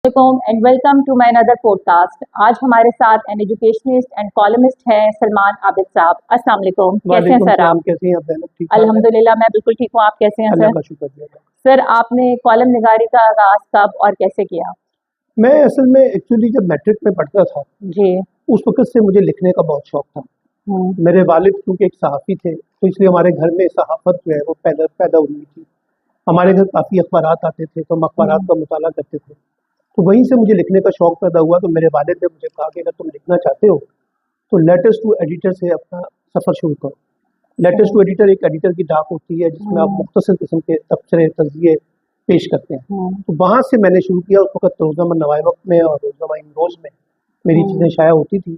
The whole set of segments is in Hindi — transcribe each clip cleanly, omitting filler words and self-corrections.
And welcome to my another podcast. आज हमारे साथ एन एजुकेशनिस्ट एंड कॉलमिस्ट हैं सलमान आबिद साहब। अस्सलाम वालेकुम, कैसे हैं सर आप? कैसी हैं आप? ठीक ठाक हैं? अल्हम्दुलिल्लाह मैं बिल्कुल ठीक हूँ। आप कैसे हैं अल्लाह सर? का शुक्र है। सर आपने कॉलम निगारी का आगाज कब और कैसे किया? मैं असल में एक्चुअली जब मैट्रिक में पढ़ता था जी। उस वक्त से मुझे लिखने का बहुत शौक था। मेरे वालिद क्योंकि एक सहाफ़ी थे तो इसलिए हमारे घर में सहाफ़त जो है वो पैदा पैदा हुई थी। हमारे घर काफ़ी अखबारात आते थे तो हम अखबारात का मुताला करते थे। तो वहीं से मुझे लिखने का शौक पैदा हुआ। तो मेरे वालिद ने मुझे कहा कि अगर तुम लिखना चाहते हो तो लेटर्स टू एडिटर से अपना सफ़र शुरू करो। लेटर्स टू एडिटर एक एडिटर की डाक होती है जिसमें आप मुख्तसर किस्म के तबसरे तज़किये पेश करते हैं। तो वहाँ से मैंने शुरू किया। उस वक्त रोज़नामा नवाए वक्त में और रोज़नामा इन रोज़ में मेरी चीज़ें शाया होती थी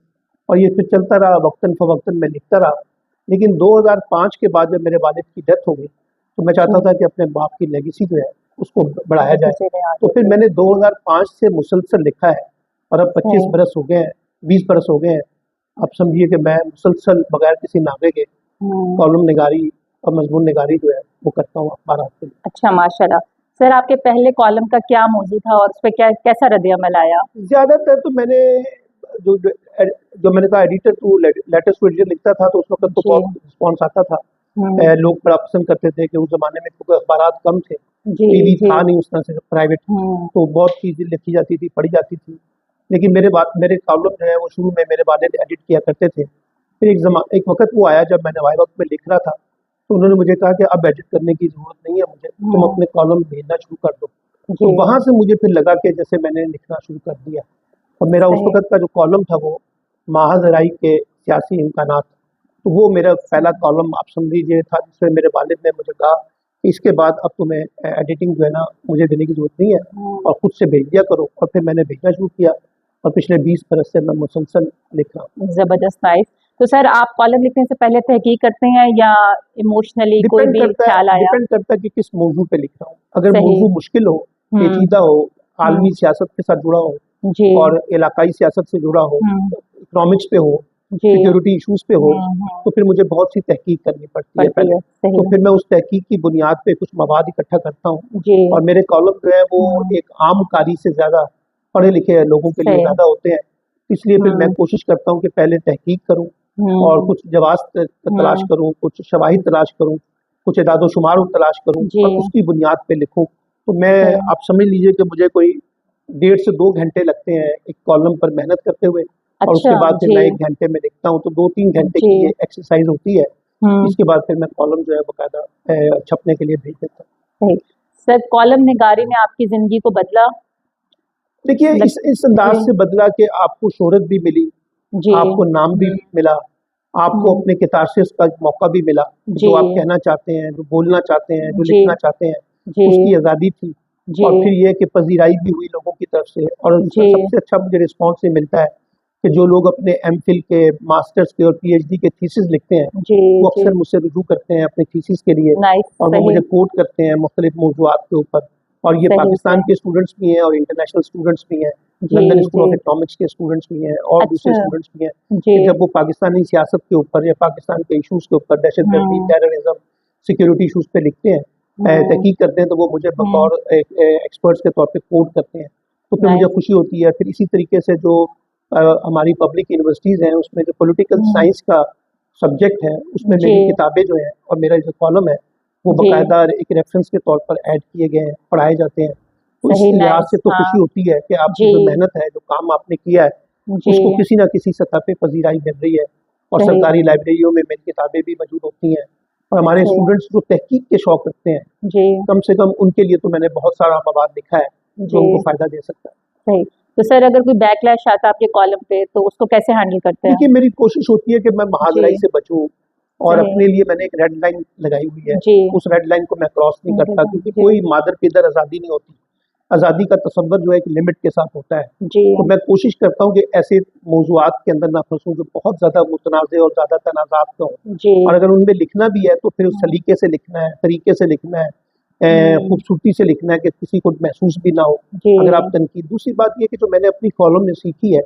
और ये फिर चलता रहा। वक्तन फ़वक्तन मैं लिखता रहा। लेकिन 2005 के बाद जब मेरे वालिद की डेथ हो गई तो मैं चाहता था कि अपने बाप की लेगेसी जो है उसको बढ़ाया जाए। तो फिर मैंने 2005 से मुसलसल लिखा है और अब 25 बरस हो गए हैं, 20 बरस हो गए हैं। आप समझिए कि मैं मुसलसल बगैर किसी नामे के कॉलम निगारी और मजमून निगारी जो है वो करता हूँ अखबारात के लिए। अच्छा, माशाल्लाह। सर आपके पहले कॉलम का क्या मौजू था और उस पे कैसा रद्द-ए-अमल आया? ज़्यादातर तो मैंने जो जो जो मैंने कहा editor to letters to editor लिखता था तो उस वक्त तो बहुत रिस्पॉन्स आता था। लोग बड़ा पसंद करते थे कि उस ज़माने में क्योंकि अखबारात कम थे, टीवी था नहीं उस तरह से प्राइवेट, तो बहुत चीज़ें लिखी जाती थी, पढ़ी जाती थी। लेकिन मेरे कॉलम जो है वो शुरू में मेरे वालिद एडिट किया करते थे। फिर एक वक़्त वो आया जब मैं नवाए वक्त में लिख रहा था तो उन्होंने मुझे कहा कि अब एडिट करने की ज़रूरत नहीं है मुझे, तुम अपने कॉलम भेजना शुरू कर दो। तो वहाँ से मुझे फिर लगा कि जैसे मैंने लिखना शुरू कर दिया और मेरा उस वक़्त का जो कॉलम था वो महाज़राई के सियासी इम्कानात, तो वो मेरा पहला कॉलम आप समझ लीजिए था जिसमें मेरे वालिद ने मुझे कहा कि इसके बाद अब तुम्हें एडिटिंग जो है ना मुझे देने की ज़रूरत नहीं है और खुद से भेज दिया करो। और फिर मैंने भेजना शुरू किया और पिछले 20 बरस से मैं मुसलसल लिख रहा हूँ। ज़बरदस्त, नाइस। तो सर आप कॉलम लिखने से पहले तहकीक करते हैं या इमोशनली कोई भी ख्याल आया? डिपेंड करता है कि किस मौजू पे लिख रहा हूँ। अगर सही। मौजू मुश्किल हो, पेचीदा हो, आलमी सियासत के साथ जुड़ा हो जी। और इलाकाई सियासत से जुड़ा हो, इकोनॉमिक्स पे हो, जी। सिक्योरिटी इश्यूज पे हो, तो फिर मुझे बहुत सी तहकीक करनी पड़ती है पहले। तो फिर मैं उस तहकीक की बुनियाद पे कुछ मवाद इकट्ठा करता हूँ जी। और मेरे कॉलम जो है वो एक आम कारी से ज़्यादा पढ़े लिखे लोगों के लिए सही। ज़्यादा होते हैं। इसलिए फिर मैं कोशिश करता हूँ कि पहले तहकीक करूँ और कुछ जवाब तलाश करूँ, कुछ शवाहिद तलाश करूँ, कुछ इदाद-ओ-शुमार तलाश करूँ जी। और उसकी बुनियाद पे लिखूँ। तो मैं आप समझ लीजिए कि मुझे कोई 1.5 से 2 घंटे लगते हैं एक कॉलम पर मेहनत करते हुए और उसके बाद फिर मैं 1 घंटे में लिखता हूँ। तो 2-3 घंटे की ये एक्सरसाइज होती है। इसके बाद फिर मैं कॉलम जो है बाकायदा छपने के लिए भेज देता हूँ। सर कॉलम निगारी ने आपकी ज़िंदगी को बदला? देखिए इस अंदाज से बदला कि आपको शोहरत भी मिली, आपको नाम भी मिला, आपको अपने कैथारसिस का मौका भी मिला, जो आप कहना चाहते हैं, जो बोलना चाहते हैं, जो लिखना चाहते हैं, उसकी आज़ादी थी। और फिर ये कि पज़ीराई भी हुई लोगों की तरफ से और सबसे अच्छा मुझे रिस्पॉन्स ये मिलता है कि जो लोग अपने एमफिल के, मास्टर्स के और पीएचडी के थीसिस लिखते हैं, वो अक्सर मुझसे रुजू करते हैं अपने थीसिस के लिए और वो मुझे कोट करते हैं मुख्तलिफ मौज़ूआत के ऊपर। और ये पाकिस्तान के स्टूडेंट्स भी हैं और इंटरनेशनल स्टूडेंट्स भी हैं, लंदन स्कूल ऑफ इकोनॉमिक्स के स्टूडेंट्स भी हैं और दूसरे स्टूडेंट्स भी हैं कि जब वो पाकिस्तानी सियासत के ऊपर या पाकिस्तान के इशूज़ के ऊपर, दहशतगर्दी, टेररिज्म, सिक्योरिटी इशूज़ पे लिखते हैं, तहकीक करते हैं, तो वो मुझे बतौर एक्सपर्ट्स के तौर पे कोट करते हैं। तो फिर मुझे खुशी होती है। फिर इसी तरीके से जो हमारी पब्लिक यूनिवर्सिटीज़ हैं उसमें जो पॉलिटिकल साइंस का सब्जेक्ट है उसमें मेरी किताबें जो हैं और मेरा जो कॉलम है वो बाकायदा एक रेफरेंस के तौर पर ऐड किए गए हैं, पढ़ाए जाते हैं। तो इस लिहाज से तो खुशी होती है कि आपकी जो मेहनत है, जो काम आपने किया है, उसको किसी न किसी सतह पे पज़ीराई मिल रही है और सरकारी लाइब्रेरियों में मेरी किताबें भी मौजूद होती हैं। और हमारे स्टूडेंट्स जो तहकीक के शौक रखते हैं, कम से कम उनके लिए तो मैंने बहुत सारा मवाद लिखा है जो उनको फ़ायदा दे सकता है। सही। तो सर अगर कोई बैकलैश आता है आपके कॉलम पे तो उसको कैसे हैंडल करते हैं? देखिए मेरी कोशिश होती है कि मैं महाज़राई से बचूँ और अपने लिए मैंने एक रेड लाइन लगाई हुई है। उस रेड लाइन को मैं क्रॉस नहीं करता क्योंकि कोई मादर-पिदर आज़ादी नहीं होती। आज़ादी का तसव्वुर जो है एक लिमिट के साथ होता है। तो मैं कोशिश करता हूँ कि ऐसे मौज़ूआत के अंदर ना फँसूँ जो बहुत ज़्यादा मुतनाज़े और ज़्यादा तनाज़ात का हों। और अगर उनमें लिखना भी है तो फिर उस सलीके से लिखना है, तरीके से लिखना है, खूबसूरती से लिखना है कि किसी को महसूस भी ना हो अगर आप तनकीद। दूसरी बात ये कि जो मैंने अपनी कॉलम में सीखी है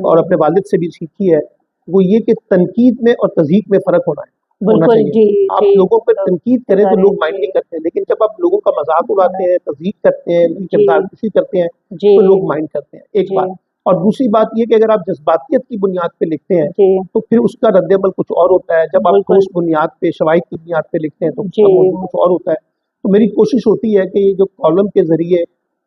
और अपने वालिद से भी सीखी है, वो ये कि तनकीद में और तज़हीक में फ़र्क होना है। होना बिल्कुल चाहिए। जी आप जी लोगों पर तनकीद करें तो करें लोग माइंड जी नहीं करते हैं, लेकिन जब आप लोगों का मजाक उड़ाते हैं, तज़ीक करते हैं, उनकी जी किरदारकशी करते हैं, जी तो लोग माइंड करते हैं, एक जी बात। और दूसरी बात ये कि अगर आप जज्बातियत की बुनियाद पे लिखते हैं, जी तो फिर उसका रद्द-ए-अमल कुछ और होता है। जब आप बिल्कुल ठोस बुनियाद पे, शवाहिद की बुनियाद पे लिखते हैं, तो जी उसका मौजू कुछ और होता है। तो मेरी कोशिश होती है कि ये जो कॉलम के ज़रिए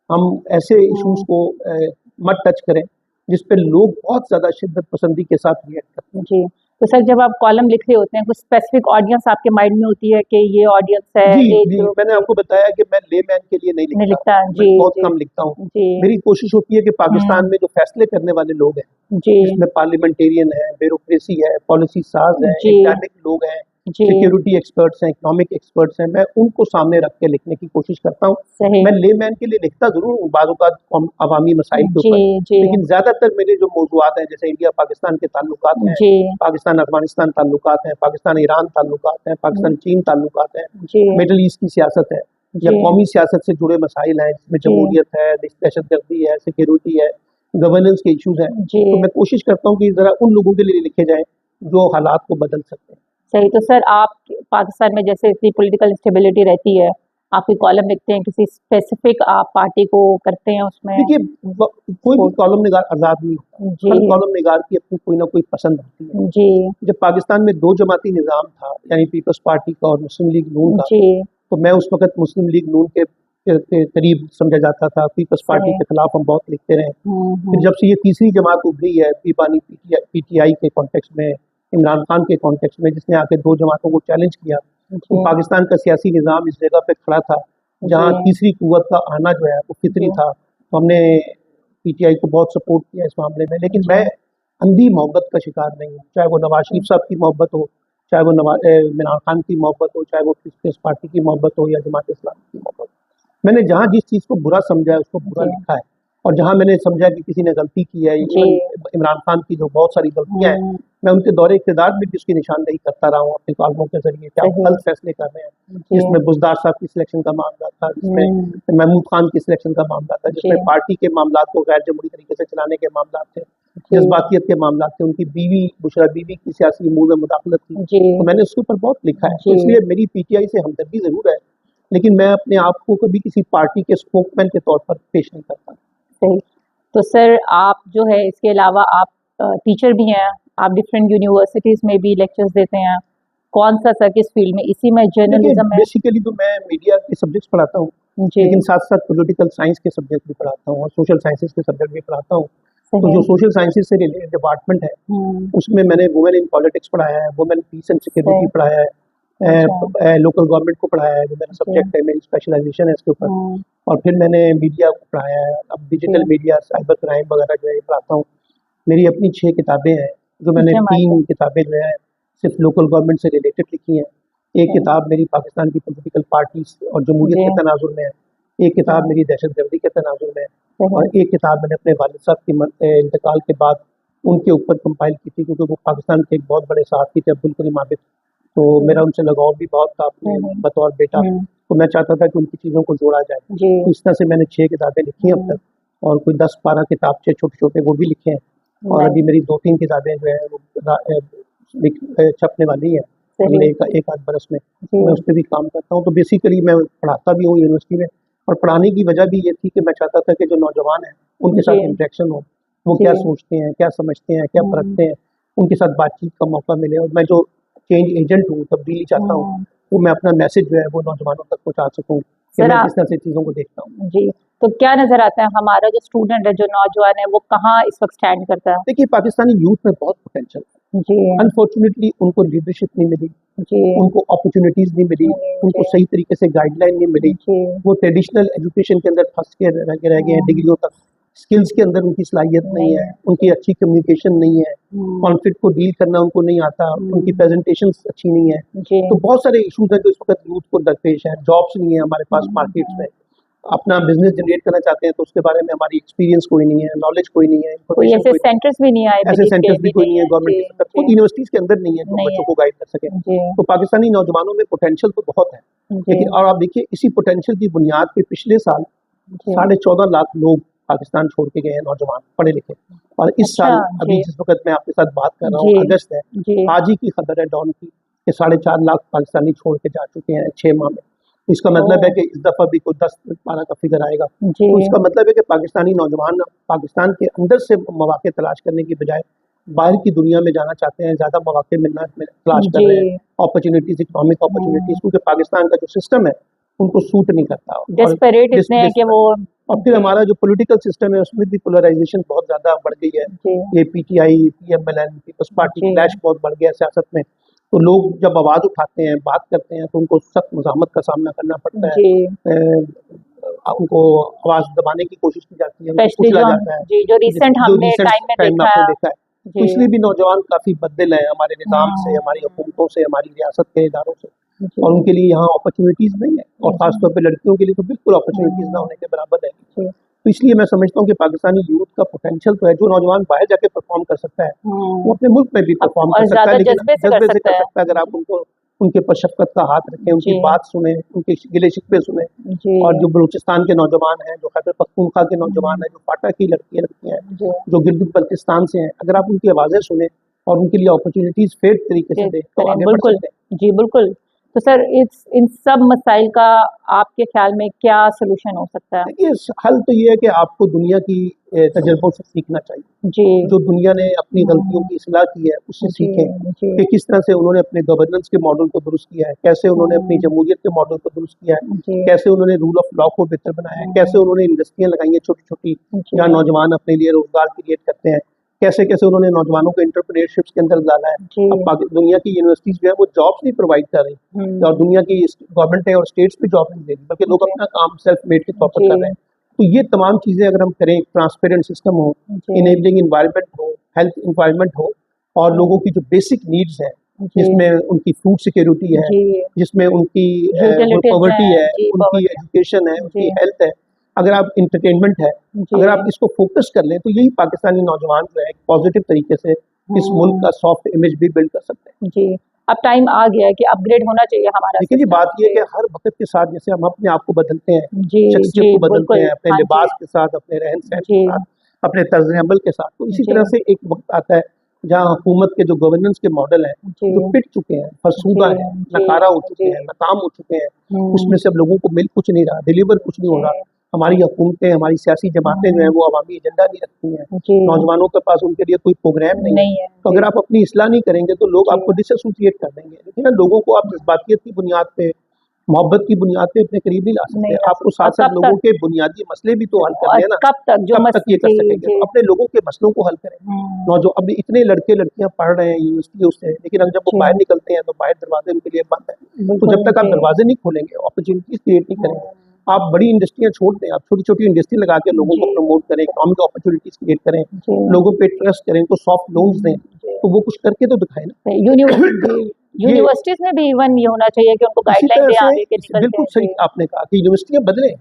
हम ऐसे इश्यूज़ हम्म, को मत टच करें, जिस पे लोग बहुत ज़्यादा शिद्दत पसंदी के साथ रिएक्ट करते हैं। जी। तो सर जब आप कॉलम लिख रहे होते हैं, कुछ स्पेसिफिक ऑडियंस आपके माइंड में होती है कि ये ऑडियंस है, जी, एज जी, ग्रुप मैंने की? आपको बताया कि मैं लेमैन के लिए नहीं नहीं लिखता, लिखता। मैं जी, बहुत जी, कम लिखता हूँ। जी। मेरी कोशिश होती है कि पाकिस्तान हुँ, में जो फैसले करने वाले लोग हैं, जी, जिसमें पार्लियामेंटेरियन है, ब्यूरोक्रेसी है, पॉलिसी साज़ हैं, जी, एकेडमिक लोग हैं, जी, सिक्योरिटी एक्सपर्ट्स हैं, इकोनॉमिक एक्सपर्ट्स हैं, मैं उनको सामने रख के लिखने की कोशिश करता हूँ। सही। मैं लेमैन के लिए लिखता ज़रूर हूँ बाज़-औक़ात अवामी मसाइल के जी, ऊपर, जी, लेकिन ज़्यादातर मेरे जो मौज़ूआत हैं, जैसे इंडिया-पाकिस्तान के ताल्लुकात हैं, जी, पाकिस्तान-अफ़गानिस्तान ताल्लुकात हैं, पाकिस्तान-ईरान ताल्लुकात हैं, हुँ, पाकिस्तान-चीन ताल्लुकात हैं, जी, मिडल ईस्ट की सियासत है, या जी, कौमी सियासत से जुड़े मसाइल हैं, जिसमें जी, जमहूरियत है, दहशतगर्दी है, सिक्योरिटी है, गवर्नेंस के इश्यूज़ हैं। जी। तो मैं कोशिश करता हूँ कि ज़रा उन लोगों के लिए लिखे जाएँ, जो हालात को बदल सकते हैं। सही। तो सर आप पाकिस्तान में जैसे इतनी पॉलिटिकल इंस्टेबिलिटी रहती है, आप कोई कॉलम लिखते हैं, किसी स्पेसिफिक आप पार्टी को करते हैं उसमें देखिए, ब कोई भी सपोर्ट? कॉलम निगार आज़ाद नहीं होता। जी, हर कॉलम निगार की अपनी कोई ना कोई पसंद होती है। जी, जब पाकिस्तान में 2 जमाती निज़ाम था, यानी पीपल्स पार्टी का और मुस्लिम लीग नून का, जी, तो मैं उस वक़्त मुस्लिम लीग नून के करीब समझा जाता था। पीपल्स पार्टी सही। के खिलाफ हम बहुत लिखते रहे। हुँ, फिर हुँ, जब से ये तीसरी जमात उभरी है, पीपानी पीटीआई के कॉन्टेक्स्ट में, इमरान खान के कॉन्टेक्स्ट में, जिसने आके 2 जमातों को चैलेंज किया, तो जी, पाकिस्तान का सियासी निज़ाम इस जगह पे खड़ा था, जी, जहाँ तीसरी कुव्वत का आना जो है, वो फितरी जी, था। तो हमने पीटीआई को बहुत सपोर्ट किया इस मामले में, लेकिन जी, मैं अंधी मोहब्बत का शिकार नहीं हूँ। चाहे वो नवाज़ शरीफ साहब की मोहब्बत हो, चाहे वो इमरान खान की मोहब्बत हो, चाहे वो पीपल्स पार्टी की मोहब्बत हो या जमात-ए-इस्लामी की मोहब्बत हो। मैंने जहाँ जिस चीज़ को बुरा समझा है, उसको बुरा जी, लिखा है, और जहाँ मैंने समझा कि किसी ने गलती की है, जी, इवन इमरान खान की जो बहुत सारी गलतियाँ हैं, हुँ, मैं उनके दौरे इक़्तिदार में भी उसकी निशानदेही करता रहा हूँ अपने कॉलमों के ज़रिए कि आप सही। गलत फैसले कर रहे हैं। जी, जिसमें बुज़दार साहब की सिलेक्शन का मामला था, हुँ, जिसमें महमूद खान की सिलेक्शन का मामला था, जी, जिसमें पार्टी के मामलात को गैर जमहूरी तरीके से चलाने के मामलात थे, जी, जज़्बातियत के मामलात थे, उनकी बीवी बुशरा बीवी की सियासी अमूर में मुदाखलत थी। जी, तो मैंने उसके ऊपर बहुत लिखा है। तो जी, इसलिए मेरी पीटीआई से हमदर्दी ज़रूर है, लेकिन मैं अपने आप को कभी किसी पार्टी के स्पोक्समैन के तौर पर पेश नहीं करता। सही। तो सर आप जो है इसके अलावा आप टीचर भी हैं, आप डिफरेंट यूनिवर्सिटीज़ में भी लेक्चर्स देते हैं। कौन-सा सर किस फ़ील्ड में? इसी में देखिए, जर्नलिज़्म में? बेसिकली तो मैं मीडिया के सब्जेक्ट्स पढ़ाता हूँ, जी, लेकिन साथ-साथ पॉलिटिकल साइंस के सब्जेक्ट भी पढ़ाता हूँ और सोशल साइंसेज़ के सब्जेक्ट भी पढ़ाता हूँ। तो सही। जो सोशल साइंसेज़ से रिलेटेड डिपार्टमेंट है, हुँ, उसमें मैंने वुमेन इन पॉलिटिक्स पढ़ाया है, वुमेन पीस एंड सिक्योरिटी सही। पढ़ाया है, अच्छा, लोकल गवर्नमेंट को पढ़ाया है, जो मेरा जी, सब्जेक्ट है, मेरी स्पेशलाइज़ेशन है इसके ऊपर। हुँ, और फिर मैंने मीडिया को पढ़ाया है, अब डिजिटल जी, मीडिया, साइबर क्राइम वगैरह जो है ये पढ़ाता हूँ। मेरी अपनी 6 किताबें हैं, जो मैंने जी, 3 माशा किताबें जो है सिर्फ़ लोकल गवर्नमेंट से रिलेटेड लिखी हैं। एक सही। किताब मेरी पाकिस्तान की पॉलिटिकल पार्टीज़ और जमहूरियत जी, के तनाज़ुर में है, एक किताब अच्छा, मेरी दहशतगर्दी के तनाज़ुर में है, सही। और एक किताब मैंने अपने वालिद साहब की इंतकाल के बाद उनके ऊपर कंपाइल की थी, क्योंकि वो पाकिस्तान के एक बहुत बड़े सहाफ़ी थे, अब्दुल करीम आबिद। तो मेरा जी, उनसे लगाव भी बहुत था अपने हुँ, हुँ, बतौर बेटा, हुँ, तो मैं चाहता था कि उनकी चीज़ों को जोड़ा जाए। जी, तो इस तरह से मैंने 6 किताबें लिखी हैं अब हुँ, तक, और कोई 10-12 किताबचे छोटे-छोटे वो भी लिखे हैं, और अभी नाइस, मेरी 2-3 किताबें जो हैं वो छपने वाली हैं सही। अगले एक आध बरस में। जी, मैं उस पे भी काम करता हूँ, तो बेसिकली मैं पढ़ाता भी हूँ यूनिवर्सिटी में, और पढ़ाने की वजह भी ये थी कि मैं चाहता था कि जो नौजवान हैं, उनके जी, साथ इंटरेक्शन हो, वो जी, क्या सोचते हैं, क्या समझते हैं, क्या हुँ, परखते हैं, उनके साथ बातचीत का मौका मिले, और मैं जो चेंज एजेंट हूँ, तब्दीली चाहता हूँ, हुँ। वो मैं अपना मैसेज जो है वो नौजवानों तक पहुँचा सकूँ कि सर मैं आप किस तरह से चीज़ों को देखता हूँ। जी, तो क्या नज़र आता है हमारा जो स्टूडेंट है, जो नौजवान है, वो कहाँ इस वक़्त स्टैंड करता है? देखिए, पाकिस्तानी यूथ में बहुत पोटेंशियल है। जी, अनफॉर्चुनेटली उनको लीडरशिप नहीं मिली, जी, उनको अपॉर्च्युनिटीज़ नहीं मिली, उनको जी, सही तरीके से गाइडलाइन नहीं मिली। जी, वो ट्रेडिशनल एजुकेशन के अंदर फँस के रह गए हैं हुँ, डिग्रियों तक। स्किल्स के अंदर उनकी सलाहियत नहीं नहीं है, है, उनकी अच्छी कम्युनिकेशन नहीं है, हुँ, कॉन्फ्लिक्ट को डील करना उनको नहीं आता, उनकी हुँ, प्रेज़ेंटेशंस अच्छी नहीं है। जी, तो बहुत सारे इश्यूज़ हैं जो इस वक़्त यूथ को दरपेश हैं। जॉब्स नहीं है हमारे पास मार्केट्स में। हुँ। अपना बिज़नेस जनरेट करना चाहते हैं, तो उसके बारे में हमारी एक्सपीरियंस कोई नहीं है, नॉलेज कोई नहीं है, कोई इन्फॉर्मेशन ऐसे कोई नहीं है। सेंटर्स भी नहीं आए ऐसे बिलीव के सेंटर्स भी भी कोई नहीं नहीं है है। गवर्नमेंट जी, की सत्ता, खुद जी, यूनिवर्सिटीज़ के अंदर नहीं है जो नहीं बच्चों है। को गाइड कर सकें। जी, तो पाकिस्तानी नौजवानों में पोटेंशियल तो बहुत है, जी, लेकिन और आप देखिए इसी पोटेंशियल की बुनियाद पे पिछले साल जी। 14.5 लाख लोग पाकिस्तान छोड़ के गए हैं, नौजवान पढ़े-लिखे। और इस अच्छा, साल अभी जी, जिस वक़्त मैं आपके साथ बात कर रहा हूँ, जी, अगस्त है, जी, आज ही की खबर है डॉन की, कि 4.5 लाख पाकिस्तानी छोड़ के जा चुके हैं 6 माह में। तो इसका मतलब है कि इस दफ़ा भी कोई 10-12 का फिगर आएगा। तो इसका मतलब है कि पाकिस्तानी नौजवान पाकिस्तान के अंदर से मौके तलाश करने की बजाय बाहर की दुनिया में जाना चाहते हैं, ज़्यादा मौके तलाश कर रहे हैं, अपॉर्चुनिटीज़, इकोनॉमिक अपॉर्चुनिटीज़, क्योंकि पाकिस्तान का जो सिस्टम है उनको सूट नहीं करता। डेस्परेट इतने हैं कि वो, और फिर हमारा जो पॉलिटिकल सिस्टम है उसमें भी पोलराइजेशन बहुत ज़्यादा बढ़ गई है। ये PTI, PMLN, Peoples Party clash बहुत बढ़ गया है सियासत में। तो लोग जब आवाज़ उठाते हैं, बात करते हैं, तो उनको सख्त मुज़ाहमत का सामना करना पड़ता है। उनको आवाज़ दबाने की कोशिश की जाती है, उनको कुचला जाता है। जो रिसेंट हमने टाइम में देखा है। तो इसलिए भी नौजवान काफ़ी बददिल हैं हमारे निज़ाम से, हमारी हुकूमतों से, हमारी रियासत के इदारों से, और उनके लिए यहाँ अपॉर्चुनिटीज़ नहीं है, और ख़ासतौर पे लड़कियों के लिए तो बिल्कुल अपॉर्चुनिटीज़ ना होने के बराबर है। तो इसलिए मैं समझता हूँ कि पाकिस्तानी यूथ का पोटेंशियल तो है। जो नौजवान बाहर जाके परफॉर्म कर सकता है वो अपने मुल्क में भी परफॉर्म कर सकता है, लेकिन जज्बे से कर सकता है। अगर आप उनके पर शफ़क़त का हाथ रखें, उनकी बात सुने, उनके गिले शिकवे सुने। और जो बलूचिस्तान के नौजवान हैं, जो खैबर पख्तूनख्वा के नौजवान हैं, जो फाटा की लड़कियाँ हैं, जो गिलगित बल्तिस्तान से हैं, अगर आप उनकी आवाज़ें सुने और उनके लिए अपॉर्चुनिटीज़ फेयर तरीके से दें तो आगे बढ़ सकते हैं। जी बिल्कुल। तो सर इन सब मसाइल का आपके ख्याल में क्या सलूशन हो सकता है? देखिए, हल तो ये है कि आपको दुनिया की तजुर्बों से सीखना चाहिए। जी। जो दुनिया ने अपनी गलतियों की इस्लाह की है उससे सीखें कि किस तरह से उन्होंने अपने गवर्नेंस के मॉडल को दुरुस्त किया है, कैसे उन्होंने अपनी जमहूरियत के मॉडल को दुरुस्त किया है, कैसे उन्होंने रूल ऑफ लॉ को बेहतर बनाया है, कैसे उन्होंने इंडस्ट्रियाँ लगाई हैं छोटी-छोटी, जहाँ नौजवान अपने लिए रोजगार क्रिएट करते हैं, कैसे उन्होंने नौजवानों को एंटरप्रेन्योरशिप के अंदर डाला है। अब दुनिया की यूनिवर्सिटीज जो है वो जॉब्स नहीं प्रोवाइड कर रही, और दुनिया की गवर्नमेंट है और स्टेट्स भी जॉब नहीं दे रही, बल्कि लोग अपना काम सेल्फ मेड के तौर पर कर रहे हैं। तो ये तमाम चीज़ें अगर हम करें, ट्रांसपेरेंट सिस्टम हो, इनेबलिंग इन्वायरमेंट हो, हेल्थ इन्वायरमेंट हो, और लोगों की जो बेसिक नीड्स हैं, जिसमें उनकी फूड सिक्योरिटी है, जिसमें उनकी पॉवर्टी है, उनकी एजुकेशन है, उनकी हेल्थ है, अगर आप इंटरटेनमेंट है, अगर आप इसको फोकस कर लें, तो यही पाकिस्तानी नौजवान जो है पॉजिटिव तरीके से इस मुल्क का सॉफ्ट इमेज भी बिल्ड कर सकते हैं। जी, अब टाइम आ गया है कि अपग्रेड होना चाहिए हमारा। लेकिन ये बात ये है कि हर वक्त के साथ जैसे हम अपने आप को बदलते हैं, शख्सियत को बदलते हैं, अपने लिबास के साथ, अपने रहन सहन के साथ, अपने तर्ज अमल के साथ, तो इसी तरह से एक वक्त आता है जहाँ हुकूमत के जो गवर्नेंस के मॉडल हैं जो पिट चुके हैं, फरसूदा हैं, नकारा हो चुके हैं, नाकाम हो चुके हैं, उसमें से अब लोगों को मिल कुछ नहीं रहा, डिलीवर कुछ नहीं हो रहा। हमारी हुकूमतें, हमारी सियासी जमातें जो हैं वो अवामी एजेंडा नहीं रखती हैं, नौजवानों के पास उनके लिए कोई प्रोग्राम नहीं है। तो अगर आप अपनी इस्लाह नहीं करेंगे तो लोग आपको डिसएसोसिएट कर देंगे। लेकिन लोगों को आप जज्बातियत की बुनियाद पे, मोहब्बत की बुनियाद पे अपने करीब नहीं ला सकते। आपको साथ साथ लोगों के बुनियादी मसले भी तो हल करने हैं ना। कब तक ये कर सकेंगे? अपने लोगों के मसलों को हल करें। जो अभी इतने लड़के लड़कियां पढ़ रहे हैं यूनिवर्सिटियों से, लेकिन अब जब वो बाहर निकलते हैं तो बाहर दरवाजे उनके लिए बंद है। तो जब तक आप दरवाजे नहीं खोलेंगे, अपॉर्चुनिटीज क्रिएट नहीं करेंगे, आप बड़ी इंडस्ट्रियां छोड़ दें, आप छोटी छोटी इंडस्ट्री लगा के लोगों को प्रमोट करें, इकोनॉमिक अपॉर्चुनिटीज क्रिएट करें, लोगों पे ट्रस्ट करें, उनको सॉफ्ट लोन्स दें, तो वो कुछ करके तो दिखाए ना। यूनिवर्सिटीज में भी इवन ये होना चाहिए कि उनको गाइडलाइन दें आगे के निकलते हैं। बिल्कुल सही आपने कहा कि यूनिवर्सिटियां बदलें।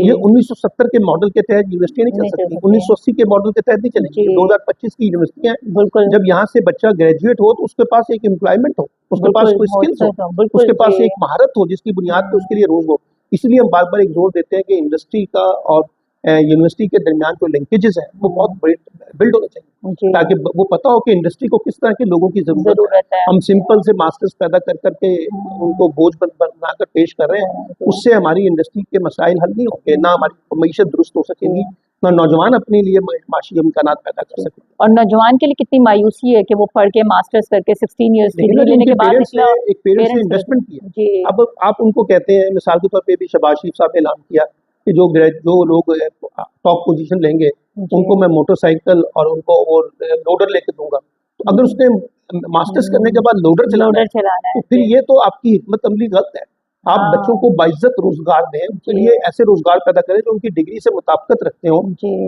ये 1970 के मॉडल के तहत यूनिवर्सिटियां नहीं चल सकती, 1980 के मॉडल के तहत नहीं चलेंगी। 2025 की यूनिवर्सिटियां, जब यहाँ से बच्चा ग्रेजुएट हो तो उसके पास एक एम्प्लॉयमेंट हो, उसके पास कोई स्किल्स हो, उसके पास एक महारत हो जिसकी बुनियाद पे उसके लिए रोज हो। इसलिए हम बार बार एक जोर देते हैं कि इंडस्ट्री का और यूनिवर्सिटी के दरमियान जो लिंकेजेस हैं वो बहुत बिल्ड होने चाहिए, ताकि वो पता हो कि इंडस्ट्री को किस तरह के लोगों की जरूरत है। हम सिंपल से मास्टर्स पैदा कर करके उनको बोझ बनाकर पेश कर रहे हैं, उससे हमारी इंडस्ट्री के मसाइल हल नहीं होंगे, ना हमारी मईशत दुरुस्त हो सकेगी, ना नौजवान अपने लिए माशी इम्कानात पैदा कर सकेंगे। और नौजवान के लिए कितनी मायूसी है कि वो पढ़ के मास्टर्स करके 16 ईयर्स डिग्री लेने के बाद एक पेरेंट्स ने इन्वेस्टमेंट किया। अब आप उनको कहते हैं, मिसाल के तौर पे भी शहबाज शरीफ साहब ने ऐलान किया कि जो लोग टॉप पोजीशन लेंगे उनको मैं मोटरसाइकिल और उनको और लोडर लेके दूंगा। तो अगर उसने मास्टर्स करने के बाद लोडर चलाना है तो फिर ये तो आपकी हिकमत अमली गलत है। आप बच्चों को बाइज्जत रोजगार दें, उनके लिए ऐसे रोजगार पैदा करें जो उनकी डिग्री से मुताबिकत रखते हो,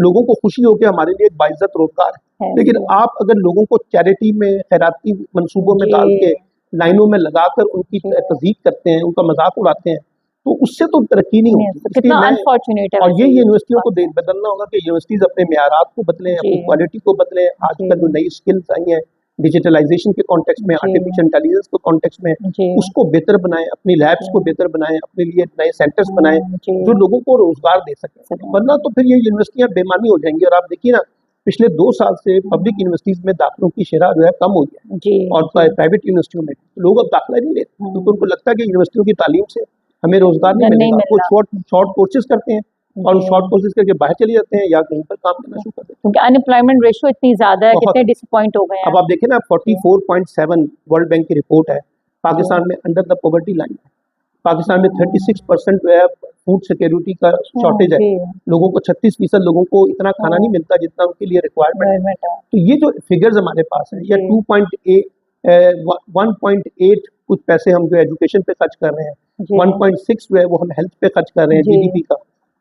लोगों को खुशी हो कि हमारे लिए एक बाइज्जत रोजगार है। लेकिन आप अगर लोगों को चैरिटी में, खैराती मंसूबों में डाल के लाइनों में लगाकर उनकी तज़ीक करते हैं, उनका मजाक उड़ाते हैं, तो उससे तो तरक्की नहीं होती। कितना अनफॉर्चुनेट है। और ये यूनिवर्सिटियों को बदलना होगा कि यूनिवर्सिटीज अपने मेयारात को बदलें, अपनी क्वालिटी को बदलें। आजकल जो नई स्किल्स आई हैं डिजिटलाइजेशन के कॉन्टेक्स्ट में, आर्टिफिशियल इंटेलिजेंस के कॉन्टेक्स्ट में, उसको बेहतर बनाएं, अपनी लैब्स को बेहतर बनाएं, अपने लिए नए सेंटर्स बनाएं जो लोगों को रोजगार दे सकें। वरना तो फिर ये यूनिवर्सिटियां बेमानी हो जाएंगी। और आप देखिए ना, पिछले 2 साल से पब्लिक यूनिवर्सिटीज में दाखिलों की शरह जो है कम हुई है जी और प्राइवेट यूनिवर्सिटियों में लोग अब दाखिला नहीं लेते क्योंकि उनको लगता है कि यूनिवर्सिटियों की तालीम से हमें रोजगार नहीं नहीं मिलेगा। वो मिलना शॉर्ट कोर्सेज करते हैं और जी शॉर्ट कोर्सेज करके बाहर चले जाते हैं या कहीं पर काम करना शुरू कर देते क्योंकि अनएम्प्लॉयमेंट रेशियो इतनी ज्यादा है, बहुत। कितने डिसअपॉइंट हो गए हैं। हैं। अब आप देखें ना, 44.7 वर्ल्ड बैंक की रिपोर्ट है, पाकिस्तान में अंडर द पॉवर्टी लाइन है। पाकिस्तान में 36% जो है फूड सिक्योरिटी का शॉर्टेज है। जी लोगों को 36% लोगों को इतना खाना नहीं मिलता जितना उनके लिए रिक्वायरमेंट है। गवर्नमेंट है तो ये जो फिगर्स हमारे पास है, या जी 1.8 कुछ पैसे हम जो एजुकेशन पे खर्च कर रहे हैं, जी 1.6 जो है वो हम हेल्थ पे खर्च कर रहे हैं जी जीडीपी का।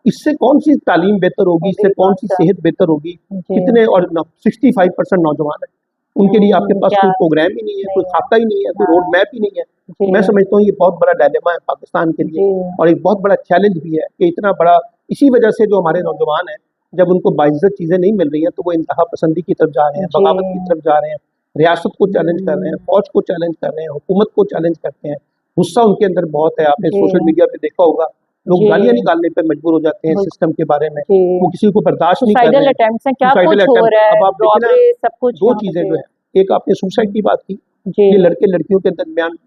इससे कौन सी तालीम बेहतर होगी, इससे होगी कौन सी बात सेहत बेहतर होगी? जी कितने और 65% नौजवान है, उनके लिए आपके पास क्या कोई प्रोग्राम ही नहीं है, कोई नहीं है। खाता ही नहीं है, कोई हाँ रोड मैप ही नहीं है। जी मैं समझता हूँ ये बहुत बड़ा डायलेमा है पाकिस्तान के लिए जी और एक बहुत बड़ा चैलेंज भी है कि इतना बड़ा, इसी वजह से जो हमारे नौजवान हैं जब उनको बाइज्जत चीज़ें नहीं मिल रही हैं तो वो इंतहा पसंदी की तरफ जा रहे हैं, जी बगावत की तरफ जा रहे हैं, रियासत को चैलेंज कर रहे हैं, फौज को चैलेंज कर रहे हैं, हुकूमत को चैलेंज करते हैं। गुस्सा उनके अंदर बहुत है। आपने जी सोशल मीडिया पे देखा होगा, लोग जी गालियां निकालने पे मजबूर हो जाते हैं बिल्कुल सिस्टम के बारे में, जी वो किसी को बर्दाश्त नहीं कर रहे सुसाइडल हैं। अटेम्प्ट्स हैं, क्या सुसाइडल कुछ हो अटेम्प्ट, रहा है, अब आप देखिए ना, रॉबरी सब कुछ दो यहाँ चीजें पे जो है, एक आपने सुसाइड की बात की, जी ये लड़के लड़कियों के दरमियान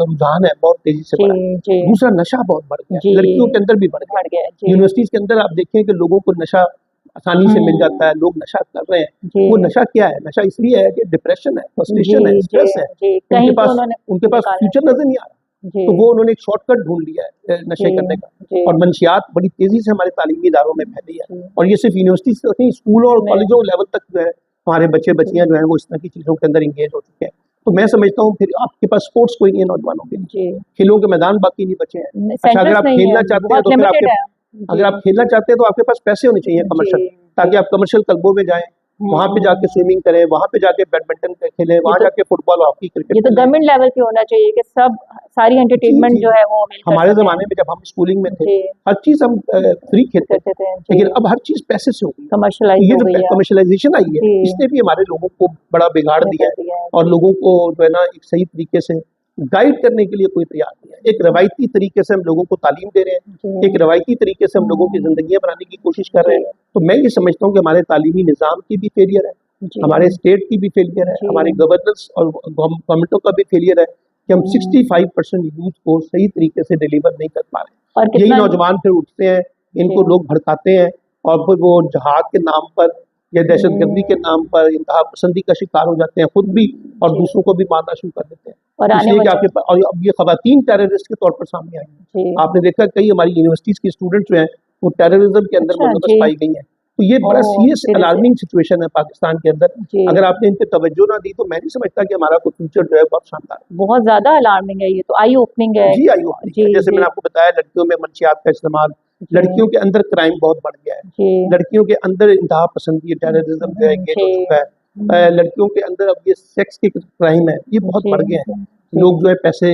रुझान है बहुत तेजी से जी बढ़ा है। जी दूसरा नशा बहुत बढ़ गया जी है, लड़कियों के अंदर भी बढ़ गया बढ़ गया है। है। जी यूनिवर्सिटीज के अंदर आप देखें कि लोगों को नशा आसानी से मिल जाता है, लोग नशा कर रहे हैं। जी वो नशा क्या है? नशा इसलिए है कि डिप्रेशन है, जी फ्रस्ट्रेशन है, जी स्ट्रेस है, जी उनके कहीं तो पास उन्होंने उनके पास निकाला फ्यूचर जी नजर नहीं आ रहा। जी तो वो उन्होंने एक शॉर्टकट ढूंढ लिया है नशे जी करने का। जी और मंशियात बड़ी तेजी से हमारे तालीमी इदारों में फैली है जी और ये सिर्फ यूनिवर्सिटी से नहीं, स्कूलों और में कॉलेजों लेवल तक जो है हमारे बच्चे बच्चियां जो हैं वो इस तरह की चीज़ों के अंदर इंगेज हो चुके हैं। तो मैं समझता हूँ फिर आपके पास स्पोर्ट्स कोई नहीं है नौजवानों के लिए, जी खेलों के मैदान बाकी नहीं बचे हैं। अच्छा, अगर सेंटर्स आप नहीं है, खेलना चाहते हैं बहुत तो फिर लिमिटेड आपके, है अगर जी आप खेलना चाहते हैं तो आपके पास पैसे होने चाहिए जी कमर्शियल, जी ताकि आप कमर्शियल क्लबों में जाएं, वहां पे जाके स्विमिंग करें, वहां पे जाके बैडमिंटन खेलें, ये वहां तो जाके फुटबॉल हॉकी क्रिकेट ये तो खेलें। गवर्नमेंट लेवल पे होना चाहिए कि सब सारी जी एंटरटेनमेंट जी, जो है वो मिल कर हमारे सकें। ज़माने में जब हम स्कूलिंग में थे, जी हर चीज़ हम फ्री खेलते थे, करते थे लेकिन जी अब हर चीज़ पैसे से हो गई है। तो कमर्शलाइज ये हो जो गई है कमर्शलाइजेशन आई है, जी इसने भी हमारे लोगों को बड़ा बिगाड़ ये दिया कर है दिया है और जी लोगों को जो है ना एक सही तरीके से गाइड करने के लिए कोई तैयार नहीं है। एक रवायती तरीके से हम लोगों को तालीम दे रहे हैं, जी एक रवायती तरीके से हम लोगों की ज़िंदगियाँ बनाने की कोशिश कर रहे जी हैं। तो मैं ये समझता हूँ कि हमारे तालीमी निज़ाम की भी फेलियर है, जी हमारे स्टेट की भी फेलियर है, जी हमारी गवर्नेंस और गवर्नमेंटों का भी फेलियर है कि हम 65% यूथ को सही तरीके से डिलीवर नहीं कर पा रहे। और यही कितना नौजवान फिर उठते हैं, इनको जी लोग भड़काते हैं और फिर वो जहाद के नाम पर या दहशतगर्दी के नाम पर इंतहा पसंदी का शिकार हो जाते हैं, खुद भी और जी दूसरों को भी मारना शुरू कर देते हैं। और आने इसलिए कि वाले आपके पास, और अब ये खवातीन टेररिस्ट के तौर पर सामने आई हैं। जी आपने देखा कई हमारी यूनिवर्सिटीज़ की स्टूडेंट्स जो हैं वो टेररिज्म के अंदर अच्छा मुलव्वस जी पाई गई हैं। तो ये बड़ा ओह सीरियस सीरियस है अलार्मिंग सिचुएशन है पाकिस्तान के अंदर। जी अगर आपने इन पे तवज्जो ना दी तो मैं नहीं समझता कि हमारा कोई फ्यूचर जो है बहुत शानदार है। बहुत ज्यादा अलार्मिंग है, ये तो आई ओपनिंग है जी, आई ओपनिंग जी है। जैसे जी मैंने आपको बताया, लड़कियों में मंशियात का इस्तेमाल, जी लड़कियों के अंदर क्राइम बहुत बढ़ गया है, जी लड़कियों के अंदर इंतहा पसंदी, टेररिज्म जो है एंगेज जी हो चुका है। लड़कियों के अंदर अब ये सेक्स के क्राइम है, ये बहुत जी बढ़ गए हैं। जी लोग जो है पैसे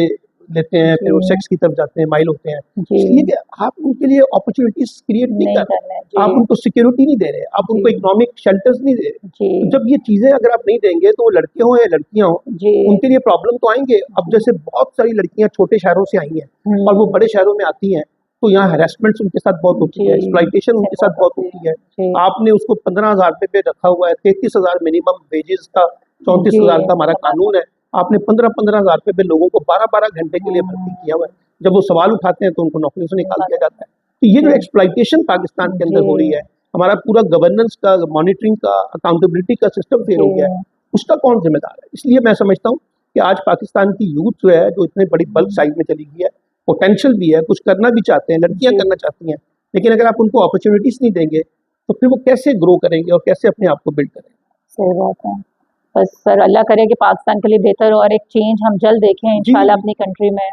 लेते हैं, फिर वो जी सेक्स की तरफ जाते हैं, माइल होते हैं। जी इसलिए कि आप उनके लिए अपॉर्चुनिटीज क्रिएट नहीं नहीं कर रहे, करना है जी आप उनको सिक्योरिटी नहीं दे रहे, आप उनको जी इकोनॉमिक शेल्टर्स नहीं दे रहे। जी तो जब ये चीज़ें अगर आप नहीं देंगे तो वो लड़के हों या लड़कियां हों, जी उनके लिए प्रॉब्लम तो आएंगे। अब जैसे बहुत सारी लड़कियां छोटे शहरों से आई हैं और वो बड़े शहरों में आती हैं, तो यहाँ हैरेसमेंट्स उनके साथ बहुत होती है, जी एक्सप्लॉइटेशन से उनके साथ बहुत होती होती है। जी आपने उसको 15,000 रुपये पे रखा हुआ है, 33,000 मिनिमम वेजेस का, जी 34,000 का हमारा कानून है। आपने 15,000 रुपये पे लोगों को 12-12 घंटे के लिए भर्ती किया हुआ है। जब वो सवाल उठाते हैं तो उनको नौकरी से निकाल दिया जाता है। तो ये जो जी एक्सप्लॉइटेशन पाकिस्तान के जी अंदर हो रही है, हमारा पूरा गवर्नेंस का, मॉनिटरिंग का, अकाउंटेबिलिटी का सिस्टम फेल हो गया है, उसका कौन जिम्मेदार है? इसलिए मैं समझता हूँ कि आज पाकिस्तान की यूथ जो है, जो इतने बड़ी बल्क साइज में चली गई है, पोटेंशियल भी है, कुछ करना भी चाहते हैं, लड़कियां जी करना चाहती हैं, लेकिन अगर आप उनको अपॉर्चुनिटीज नहीं देंगे तो फिर वो कैसे ग्रो करेंगे और कैसे अपने आप को बिल्ड करेंगे? सही बात है। बस सर अल्लाह करे कि पाकिस्तान के लिए बेहतर हो और एक चेंज हम जल्द देखें जी, इंशाल्लाह अपनी कंट्री में।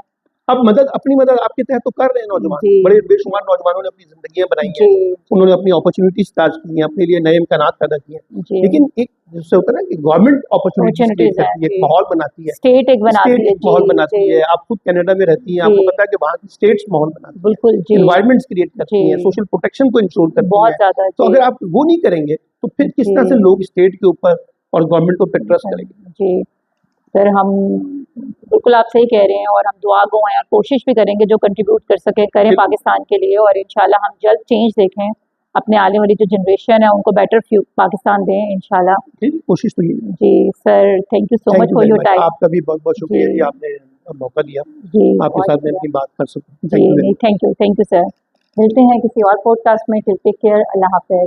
अब अपनी मदद आपके तहत तो कर रहे हैं नौजवान, जी बड़े बेशुमार नौजवानों ने अपनी जिंदगियां बनाई जी हैं, जी उन्होंने अपनी अपॉर्चुनिटीज तलाश की हैं, अपने लिए नए इम्कानात पैदा किए हैं। जी लेकिन एक जिससे होता है ना कि गवर्नमेंट अपॉर्चुनिटीज क्रिएट अपॉर्चुनिटीज है करती है, एक जी माहौल बनाती है, स्टेट एक बनाती स्टेट है एक जी माहौल बनाती जी है। आप खुद कनाडा में रहती हैं, जी आपको पता है कि वहाँ की स्टेट्स माहौल बनाती हैं, बिल्कुल जी इन्वायरमेंट्स क्रिएट करती हैं, जी सोशल प्रोटेक्शन को इंश्योर करती बहुत हैं। ज्यादा तो जी अगर आप वो नहीं करेंगे तो फिर किस तरह से जी लोग स्टेट के ऊपर और गवर्नमेंटों पर ट्रस्ट करेंगे? जी सर हम बिल्कुल आप सही कह रहे हैं और हम दुआ गो हैं और कोशिश भी करेंगे जो कंट्रीब्यूट कर सके करें बिल्कुल। पाकिस्तान के लिए और इंशाल्लाह हम जल्द चेंज देखें अपने आने वाली जो जनरेशन है उनको बेटर पाकिस्तान दें इंशाल्लाह। कोशिश तो ये। जी sir, thank you so much for your time. आपका भी बहुत बहुत शुक्रिया कि आपने मौका दिया जी, आपके साथ मैं अपनी बात कर सकूं। जी नहीं, थैंक यू सर। मिलते हैं किसी और पॉडकास्ट में। टेक केयर, अल्लाह हाफिज।